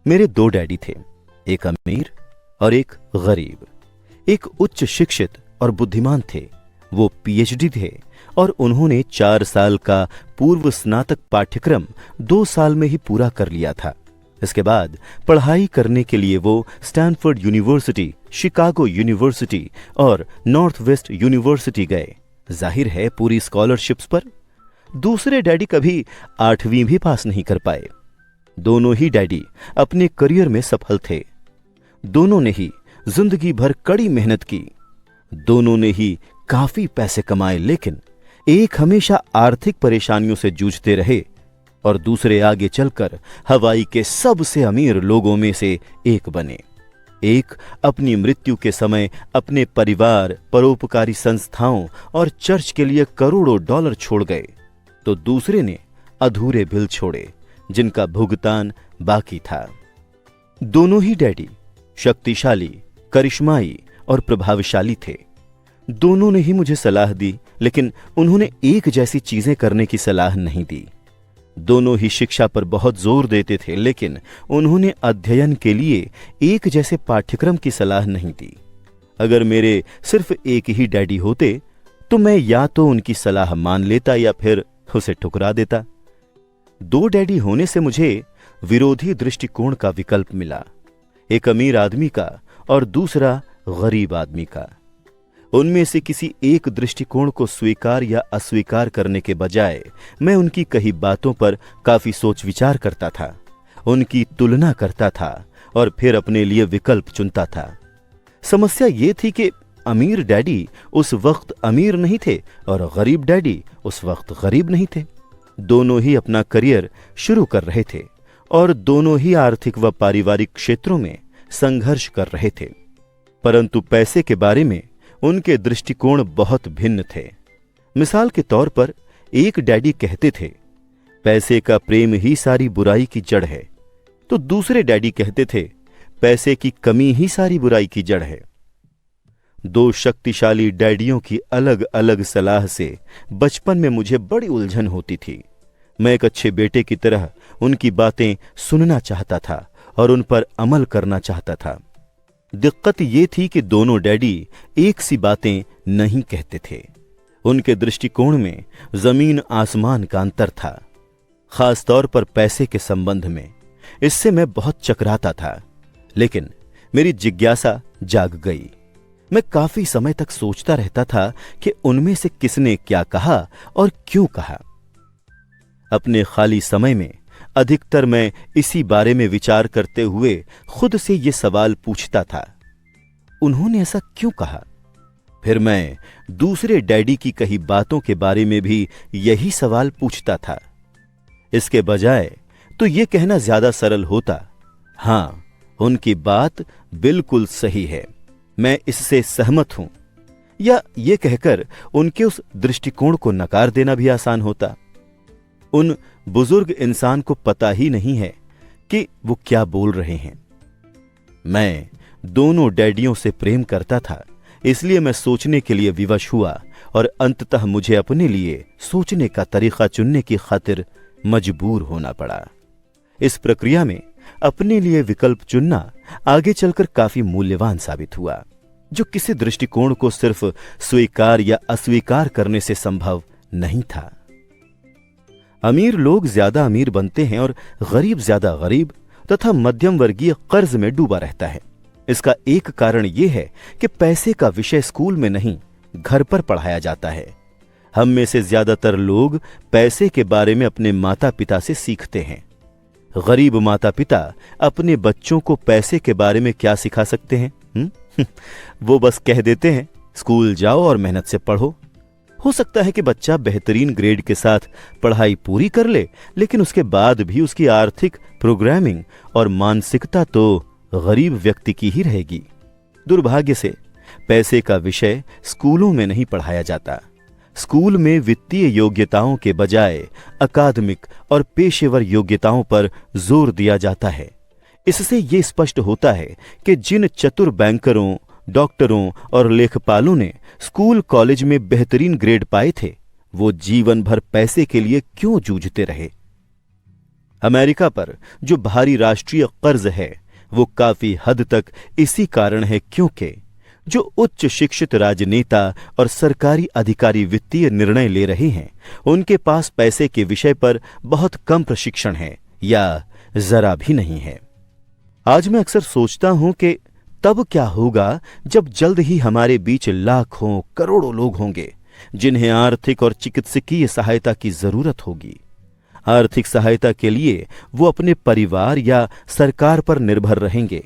मेरे दो डैडी थे, एक अमीर और एक गरीब। एक उच्च शिक्षित और बुद्धिमान थे, वो पीएचडी थे और उन्होंने 4 साल का पूर्व स्नातक पाठ्यक्रम 2 साल में ही पूरा कर लिया था। इसके बाद पढ़ाई करने के लिए वो स्टैनफोर्ड यूनिवर्सिटी, शिकागो यूनिवर्सिटी और नॉर्थ वेस्ट यूनिवर्सिटी गए, जाहिर है पूरी स्कॉलरशिप्स पर। दूसरे डैडी कभी 8वीं भी पास नहीं कर पाए। दोनों ही डैडी अपने करियर में सफल थे। दोनों ने ही जिंदगी भर कड़ी मेहनत की। दोनों ने ही काफी पैसे कमाए, लेकिन एक हमेशा आर्थिक परेशानियों से जूझते रहे और दूसरे आगे चलकर हवाई के सबसे अमीर लोगों में से एक बने। एक अपनी मृत्यु के समय अपने परिवार, परोपकारी संस्थाओं और चर्च के लिए करोड़ों डॉलर छोड़ गए, तो दूसरे ने अधूरे बिल छोड़े जिनका भुगतान बाकी था। दोनों ही डैडी शक्तिशाली, करिश्माई और प्रभावशाली थे। दोनों ने ही मुझे सलाह दी, लेकिन उन्होंने एक जैसी चीजें करने की सलाह नहीं दी। दोनों ही शिक्षा पर बहुत जोर देते थे, लेकिन उन्होंने अध्ययन के लिए एक जैसे पाठ्यक्रम की सलाह नहीं दी। अगर मेरे सिर्फ एक ही डैडी होते तो मैं या तो उनकी सलाह मान लेता या फिर उसे ठुकरा देता। दो डैडी होने से मुझे विरोधी दृष्टिकोण का विकल्प मिला, एक अमीर आदमी का और दूसरा गरीब आदमी का। उनमें से किसी एक दृष्टिकोण को स्वीकार या अस्वीकार करने के बजाय मैं उनकी कही बातों पर काफी सोच विचार करता था, उनकी तुलना करता था और फिर अपने लिए विकल्प चुनता था। समस्या ये थी कि अमीर डैडी उस वक्त अमीर नहीं थे और गरीब डैडी उस वक्त गरीब नहीं थे। दोनों ही अपना करियर शुरू कर रहे थे और दोनों ही आर्थिक व पारिवारिक क्षेत्रों में संघर्ष कर रहे थे, परंतु पैसे के बारे में उनके दृष्टिकोण बहुत भिन्न थे। मिसाल के तौर पर एक डैडी कहते थे, पैसे का प्रेम ही सारी बुराई की जड़ है, तो दूसरे डैडी कहते थे, पैसे की कमी ही सारी बुराई की जड़ है। दो शक्तिशाली डैडियों की अलग अलग सलाह से बचपन में मुझे बड़ी उलझन होती थी। मैं एक अच्छे बेटे की तरह उनकी बातें सुनना चाहता था और उन पर अमल करना चाहता था। दिक्कत ये थी कि दोनों डैडी एक सी बातें नहीं कहते थे। उनके दृष्टिकोण में जमीन आसमान का अंतर था, खास तौर पर पैसे के संबंध में। इससे मैं बहुत चकराता था, लेकिन मेरी जिज्ञासा जाग गई। मैं काफी समय तक सोचता रहता था कि उनमें से किसने क्या कहा और क्यों कहा। अपने खाली समय में अधिकतर मैं इसी बारे में विचार करते हुए खुद से यह सवाल पूछता था, उन्होंने ऐसा क्यों कहा? फिर मैं दूसरे डैडी की कही बातों के बारे में भी यही सवाल पूछता था। इसके बजाय तो यह कहना ज्यादा सरल होता, हां, उनकी बात बिल्कुल सही है, मैं इससे सहमत हूं, या यह कहकर उनके उस दृष्टिकोण को नकार देना भी आसान होता। उन बुजुर्ग इंसान को पता ही नहीं है कि वो क्या बोल रहे हैं। मैं दोनों डैडियों से प्रेम करता था, इसलिए मैं सोचने के लिए विवश हुआ और अंततः मुझे अपने लिए सोचने का तरीका चुनने की खातिर मजबूर होना पड़ा। इस प्रक्रिया में अपने लिए विकल्प चुनना आगे चलकर काफी मूल्यवान साबित हुआ, जो किसी दृष्टिकोण को सिर्फ स्वीकार या अस्वीकार करने से संभव नहीं था। अमीर लोग ज्यादा अमीर बनते हैं और गरीब ज्यादा गरीब तथा मध्यम वर्गीय कर्ज में डूबा रहता है। इसका एक कारण यह है कि पैसे का विषय स्कूल में नहीं, घर पर पढ़ाया जाता है। हम में से ज्यादातर लोग पैसे के बारे में अपने माता पिता से सीखते हैं। गरीब माता पिता अपने बच्चों को पैसे के बारे में क्या सिखा सकते हैं? वो बस कह देते हैं, स्कूल जाओ और मेहनत से पढ़ो। हो सकता है कि बच्चा बेहतरीन ग्रेड के साथ पढ़ाई पूरी कर ले, लेकिन उसके बाद भी उसकी आर्थिक प्रोग्रामिंग और मानसिकता तो गरीब व्यक्ति की ही रहेगी। दुर्भाग्य से पैसे का विषय स्कूलों में नहीं पढ़ाया जाता। स्कूल में वित्तीय योग्यताओं के बजाय अकादमिक और पेशेवर योग्यताओं पर जोर दिया जाता है। इससे यह स्पष्ट होता है कि जिन चतुर बैंकरों, डॉक्टरों और लेखपालों ने स्कूल कॉलेज में बेहतरीन ग्रेड पाए थे, वो जीवन भर पैसे के लिए क्यों जूझते रहे। अमेरिका पर जो भारी राष्ट्रीय कर्ज है वो काफी हद तक इसी कारण है क्योंकि जो उच्च शिक्षित राजनेता और सरकारी अधिकारी वित्तीय निर्णय ले रहे हैं उनके पास पैसे के विषय पर बहुत कम प्रशिक्षण है या जरा भी नहीं है। आज मैं अक्सर सोचता हूं कि तब क्या होगा जब जल्द ही हमारे बीच लाखों करोड़ों लोग होंगे जिन्हें आर्थिक और चिकित्सकीय सहायता की जरूरत होगी। आर्थिक सहायता के लिए वो अपने परिवार या सरकार पर निर्भर रहेंगे।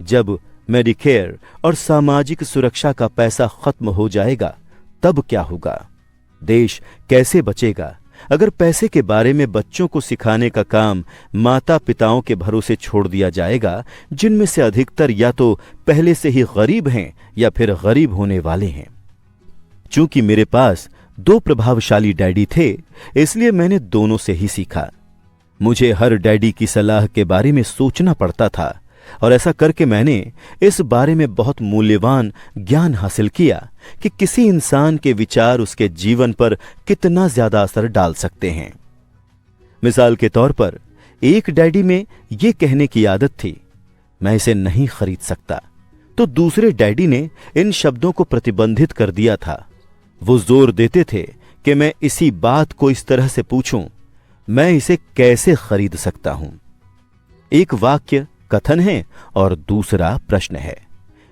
जब मेडिकेयर और सामाजिक सुरक्षा का पैसा खत्म हो जाएगा तब क्या होगा? देश कैसे बचेगा अगर पैसे के बारे में बच्चों को सिखाने का काम माता पिताओं के भरोसे छोड़ दिया जाएगा, जिनमें से अधिकतर या तो पहले से ही गरीब हैं या फिर गरीब होने वाले हैं। चूंकि मेरे पास 2 प्रभावशाली डैडी थे, इसलिए मैंने दोनों से ही सीखा। मुझे हर डैडी की सलाह के बारे में सोचना पड़ता था और ऐसा करके मैंने इस बारे में बहुत मूल्यवान ज्ञान हासिल किया कि किसी इंसान के विचार उसके जीवन पर कितना ज्यादा असर डाल सकते हैं। मिसाल के तौर पर एक डैडी में यह कहने की आदत थी, मैं इसे नहीं खरीद सकता, तो दूसरे डैडी ने इन शब्दों को प्रतिबंधित कर दिया था। वो जोर देते थे कि मैं इसी बात को इस तरह से पूछूं, मैं इसे कैसे खरीद सकता हूं। एक वाक्य कथन है और दूसरा प्रश्न है।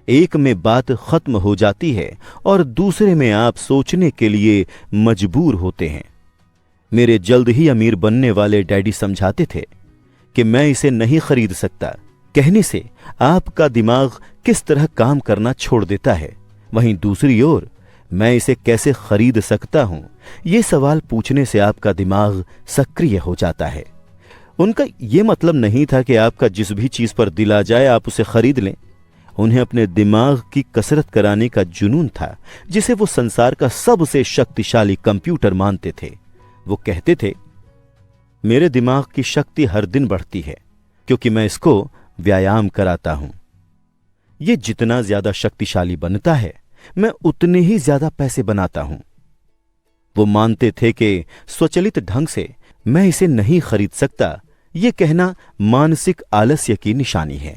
एक में बात खत्म हो जाती है और दूसरे में आप सोचने के लिए मजबूर होते हैं। मेरे जल्द ही अमीर बनने वाले डैडी समझाते थे कि मैं इसे नहीं खरीद सकता कहने से आपका दिमाग किस तरह काम करना छोड़ देता है, वहीं दूसरी ओर मैं इसे कैसे खरीद सकता हूं यह सवाल पूछने से आपका दिमाग सक्रिय हो जाता है। उनका यह मतलब नहीं था कि आपका जिस भी चीज पर दिल आ जाए आप उसे खरीद लें। उन्हें अपने दिमाग की कसरत कराने का जुनून था, जिसे वो संसार का सबसे शक्तिशाली कंप्यूटर मानते थे। वो कहते थे, मेरे दिमाग की शक्ति हर दिन बढ़ती है क्योंकि मैं इसको व्यायाम कराता हूं। यह जितना ज्यादा शक्तिशाली बनता है मैं उतने ही ज्यादा पैसे बनाता हूं। वो मानते थे कि स्वचालित ढंग से मैं इसे नहीं खरीद सकता, यह कहना मानसिक आलस्य की निशानी है।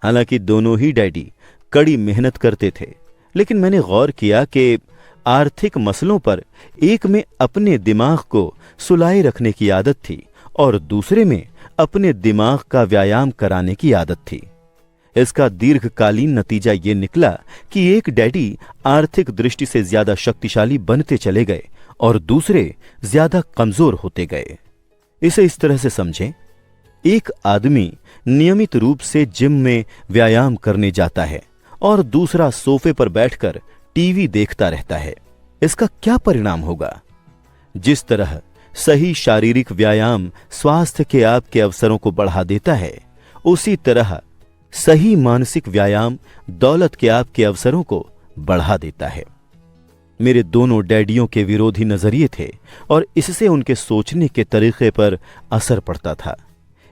हालांकि दोनों ही डैडी कड़ी मेहनत करते थे, लेकिन मैंने गौर किया कि आर्थिक मसलों पर एक में अपने दिमाग को सुलाए रखने की आदत थी और दूसरे में अपने दिमाग का व्यायाम कराने की आदत थी। इसका दीर्घकालीन नतीजा यह निकला कि एक डैडी आर्थिक दृष्टि से ज्यादा शक्तिशाली बनते चले गए और दूसरे ज्यादा कमजोर होते गए। इसे इस तरह से समझें, एक आदमी नियमित रूप से जिम में व्यायाम करने जाता है और दूसरा सोफे पर बैठकर टीवी देखता रहता है। इसका क्या परिणाम होगा? जिस तरह सही शारीरिक व्यायाम स्वास्थ्य के आपके अवसरों को बढ़ा देता है, उसी तरह सही मानसिक व्यायाम दौलत के आपके अवसरों को बढ़ा देता है। मेरे दोनों डैडियों के विरोधी नजरिए थे और इससे उनके सोचने के तरीके पर असर पड़ता था।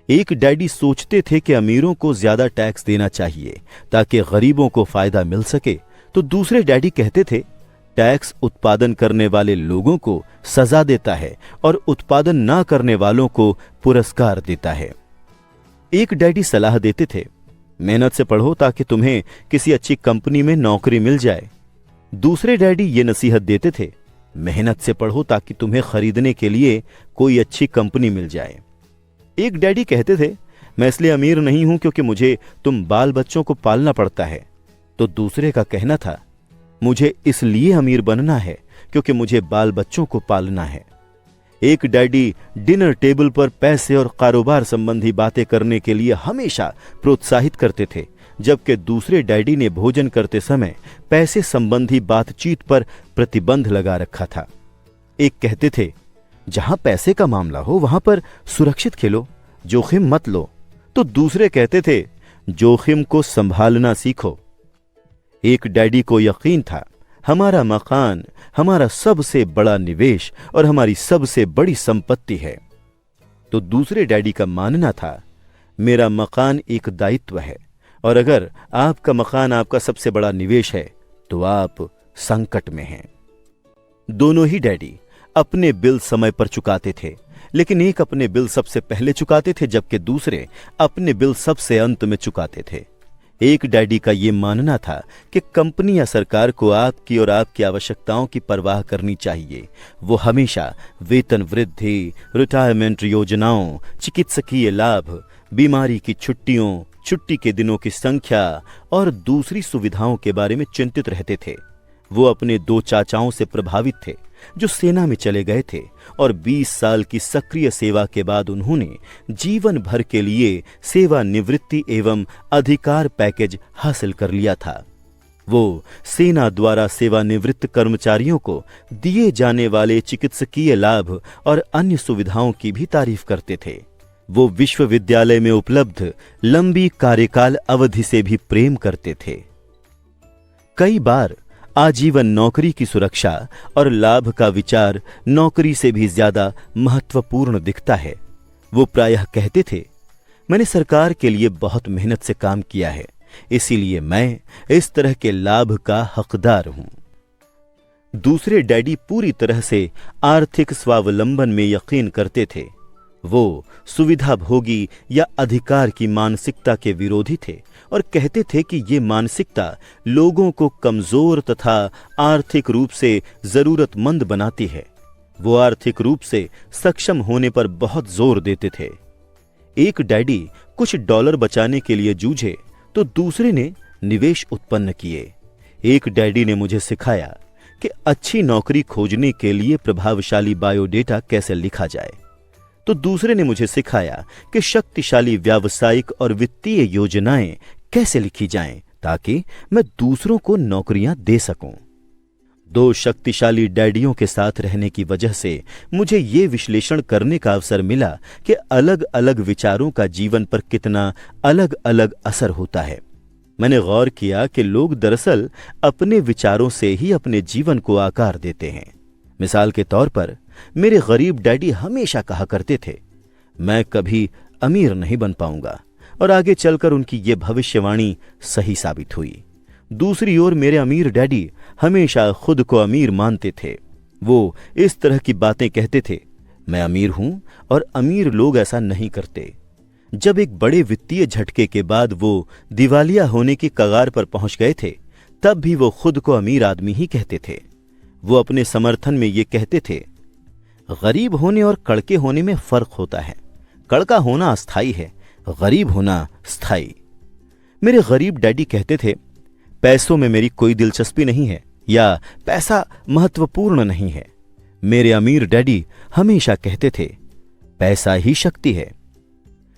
एक डैडी सोचते थे कि अमीरों को ज्यादा टैक्स देना चाहिए ताकि गरीबों को फायदा मिल सके, तो दूसरे डैडी कहते थे टैक्स उत्पादन करने वाले लोगों को सजा देता है और उत्पादन ना करने वालों को पुरस्कार देता है। एक डैडी सलाह देते थे मेहनत से पढ़ो ताकि तुम्हें किसी अच्छी कंपनी में नौकरी मिल जाए। दूसरे डैडी ये नसीहत देते थे मेहनत से पढ़ो ताकि तुम्हें खरीदने के लिए कोई अच्छी कंपनी मिल जाए। एक डैडी कहते थे मैं इसलिए अमीर नहीं हूं क्योंकि मुझे तुम बाल बच्चों को पालना पड़ता है, तो दूसरे का कहना था मुझे इसलिए अमीर बनना है क्योंकि मुझे बाल बच्चों को पालना है। एक डैडी डिनर टेबल पर पैसे और कारोबार संबंधी बातें करने के लिए हमेशा प्रोत्साहित करते थे, जबकि दूसरे डैडी ने भोजन करते समय पैसे संबंधी बातचीत पर प्रतिबंध लगा रखा था। एक कहते थे जहां पैसे का मामला हो वहां पर सुरक्षित खेलो, जोखिम मत लो, तो दूसरे कहते थे जोखिम को संभालना सीखो। एक डैडी को यकीन था हमारा मकान हमारा सबसे बड़ा निवेश और हमारी सबसे बड़ी संपत्ति है, तो दूसरे डैडी का मानना था मेरा मकान एक दायित्व है और अगर आपका मकान आपका सबसे बड़ा निवेश है तो आप संकट में हैं। दोनों ही डैडी अपने बिल समय पर चुकाते थे लेकिन एक अपने बिल सबसे पहले चुकाते थे जबकि दूसरे अपने बिल सबसे अंत में चुकाते थे। एक डैडी का यह मानना था कि कंपनी या सरकार को आपकी और आपकी आवश्यकताओं की परवाह करनी चाहिए। वो हमेशा वेतन वृद्धि, रिटायरमेंट योजनाओं, चिकित्सकीय लाभ, बीमारी की छुट्टियों, छुट्टी के दिनों की संख्या और दूसरी सुविधाओं के बारे में चिंतित रहते थे। वो अपने 2 चाचाओं से प्रभावित थे जो सेना में चले गए थे और 20 साल की सक्रिय सेवा के बाद उन्होंने जीवन भर के लिए सेवानिवृत्ति एवं अधिकार पैकेज हासिल कर लिया था। वो सेना द्वारा सेवानिवृत्त कर्मचारियों को दिए जाने वाले चिकित्सकीय लाभ और अन्य सुविधाओं की भी तारीफ करते थे। वो विश्वविद्यालय में उपलब्ध लंबी कार्यकाल अवधि से भी प्रेम करते थे। कई बार आजीवन नौकरी की सुरक्षा और लाभ का विचार नौकरी से भी ज्यादा महत्वपूर्ण दिखता है। वो प्रायः कहते थे, मैंने सरकार के लिए बहुत मेहनत से काम किया है, इसीलिए मैं इस तरह के लाभ का हकदार हूं। दूसरे डैडी पूरी तरह से आर्थिक स्वावलंबन में यकीन करते थे। वो सुविधा भोगी या अधिकार की मानसिकता के विरोधी थे और कहते थे कि ये मानसिकता लोगों को कमजोर तथा आर्थिक रूप से जरूरतमंद बनाती है। वो आर्थिक रूप से सक्षम होने पर बहुत जोर देते थे। एक डैडी कुछ डॉलर बचाने के लिए जूझे तो दूसरे ने निवेश उत्पन्न किए। एक डैडी ने मुझे सिखाया कि अच्छी नौकरी खोजने के लिए प्रभावशाली बायोडेटा कैसे लिखा जाए, तो दूसरे ने मुझे सिखाया कि शक्तिशाली व्यावसायिक और वित्तीय योजनाएं कैसे लिखी जाएं ताकि मैं दूसरों को नौकरियां दे सकूं। 2 शक्तिशाली डैडियों के साथ रहने की वजह से मुझे ये विश्लेषण करने का अवसर मिला कि अलग अलग विचारों का जीवन पर कितना अलग अलग असर होता है। मैंने गौर किया कि लोग दरअसल अपने विचारों से ही अपने जीवन को आकार देते हैं। मिसाल के तौर पर मेरे गरीब डैडी हमेशा कहा करते थे, मैं कभी अमीर नहीं बन पाऊंगा, और आगे चलकर उनकी ये भविष्यवाणी सही साबित हुई। दूसरी ओर मेरे अमीर डैडी हमेशा खुद को अमीर मानते थे। वो इस तरह की बातें कहते थे, मैं अमीर हूं और अमीर लोग ऐसा नहीं करते। जब एक बड़े वित्तीय झटके के बाद वो दिवालिया होने की कगार पर पहुंच गए थे, तब भी वो खुद को अमीर आदमी ही कहते थे। वो अपने समर्थन में ये कहते थे, गरीब होने और कड़के होने में फर्क होता है। कड़का होना अस्थाई है, गरीब होना स्थायी। मेरे गरीब डैडी कहते थे, पैसों में मेरी कोई दिलचस्पी नहीं है या पैसा महत्वपूर्ण नहीं है। मेरे अमीर डैडी हमेशा कहते थे, पैसा ही शक्ति है।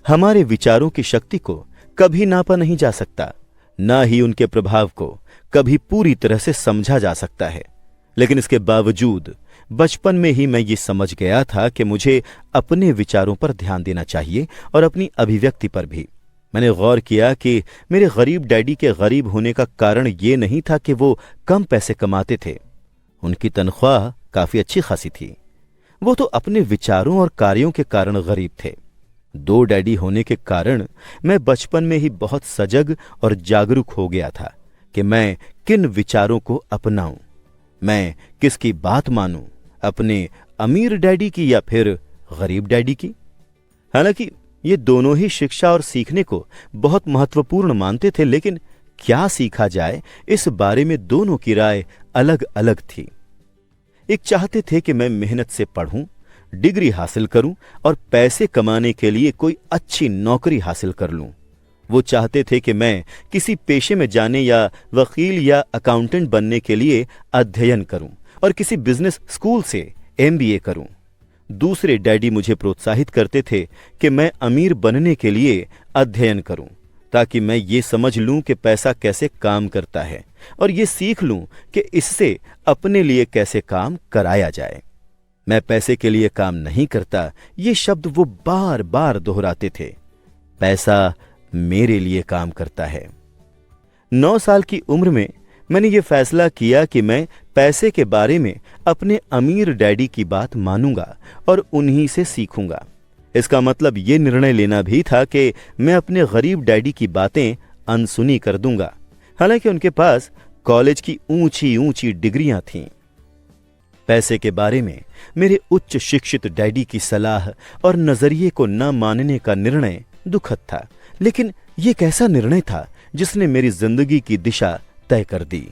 हमारे विचारों की शक्ति को कभी नापा नहीं जा सकता, ना ही उनके प्रभाव को कभी पूरी तरह से समझा जा सकता है। लेकिन इसके बावजूद बचपन में ही मैं ये समझ गया था कि मुझे अपने विचारों पर ध्यान देना चाहिए और अपनी अभिव्यक्ति पर भी। मैंने गौर किया कि मेरे गरीब डैडी के गरीब होने का कारण ये नहीं था कि वो कम पैसे कमाते थे। उनकी तनख्वाह काफी अच्छी खासी थी। वो तो अपने विचारों और कार्यों के कारण गरीब थे। 2 डैडी होने के कारण मैं बचपन में ही बहुत सजग और जागरूक हो गया था कि मैं किन विचारों को अपनाऊं, मैं किसकी बात मानूं, अपने अमीर डैडी की या फिर गरीब डैडी की। हालांकि ये दोनों ही शिक्षा और सीखने को बहुत महत्वपूर्ण मानते थे, लेकिन क्या सीखा जाए इस बारे में दोनों की राय अलग अलग थी। एक चाहते थे कि मैं मेहनत से पढ़ूं, डिग्री हासिल करूं और पैसे कमाने के लिए कोई अच्छी नौकरी हासिल कर लूं। वो चाहते थे कि मैं किसी पेशे में जाने या वकील या अकाउंटेंट बनने के लिए अध्ययन करूं और किसी बिजनेस स्कूल से MBA करूं। दूसरे डैडी मुझे प्रोत्साहित करते थे कि मैं अमीर बनने के लिए अध्ययन करूं ताकि मैं ये समझ लूं कि पैसा कैसे काम करता है और ये सीख लूं कि इससे अपने लिए कैसे काम कराया जाए। मैं पैसे के लिए काम नहीं करता, ये शब्द वो बार बार दोहराते थे। पैसा मेरे लिए काम करता है। 9 साल की उम्र में मैंने ये फैसला किया कि मैं पैसे के बारे में अपने अमीर डैडी की बात मानूंगा और उन्हीं से सीखूंगा। इसका मतलब ये निर्णय लेना भी था कि मैं अपने गरीब डैडी की बातें अनसुनी कर दूंगा, हालांकि उनके पास कॉलेज की ऊंची ऊंची डिग्रियां थीं। पैसे के बारे में मेरे उच्च शिक्षित डैडी की सलाह और नजरिए को न मानने का निर्णय दुखद था, लेकिन यह कैसा निर्णय था जिसने मेरी जिंदगी की दिशा तय कर दी।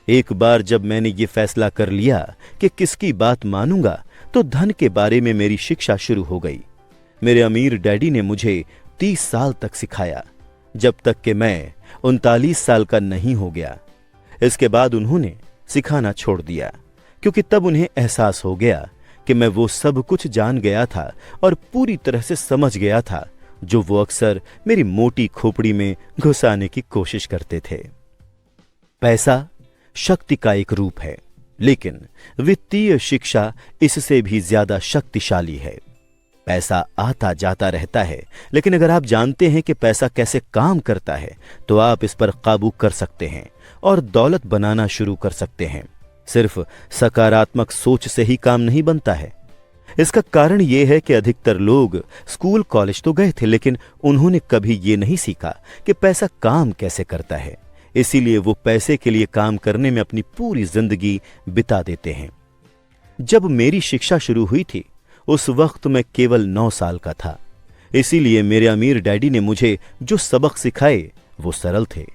एक बार जब मैंने ये फैसला कर लिया कि किसकी बात मानूंगा, तो धन के बारे में मेरी शिक्षा शुरू हो गई। मेरे अमीर डैडी ने मुझे 30 साल तक सिखाया, जब तक कि मैं 39 साल का नहीं हो गया। इसके बाद उन्होंने सिखाना छोड़ दिया, क्योंकि तब उन्हें एहसास हो गया कि मैं वो सब कुछ जान गया था और पूरी तरह से समझ गया था जो वो अक्सर मेरी मोटी खोपड़ी में घुसाने की कोशिश करते थे। पैसा शक्ति का एक रूप है, लेकिन वित्तीय शिक्षा इससे भी ज्यादा शक्तिशाली है। पैसा आता जाता रहता है, लेकिन अगर आप जानते हैं कि पैसा कैसे काम करता है, तो आप इस पर काबू कर सकते हैं और दौलत बनाना शुरू कर सकते हैं। सिर्फ सकारात्मक सोच से ही काम नहीं बनता है। इसका कारण यह है कि अधिकतर लोग स्कूल कॉलेज तो गए थे, लेकिन उन्होंने कभी ये नहीं सीखा कि पैसा काम कैसे करता है। इसीलिए वो पैसे के लिए काम करने में अपनी पूरी जिंदगी बिता देते हैं। जब मेरी शिक्षा शुरू हुई थी, उस वक्त मैं केवल 9 साल का था। इसीलिए मेरे अमीर डैडी ने मुझे जो सबक सिखाए वो सरल थे,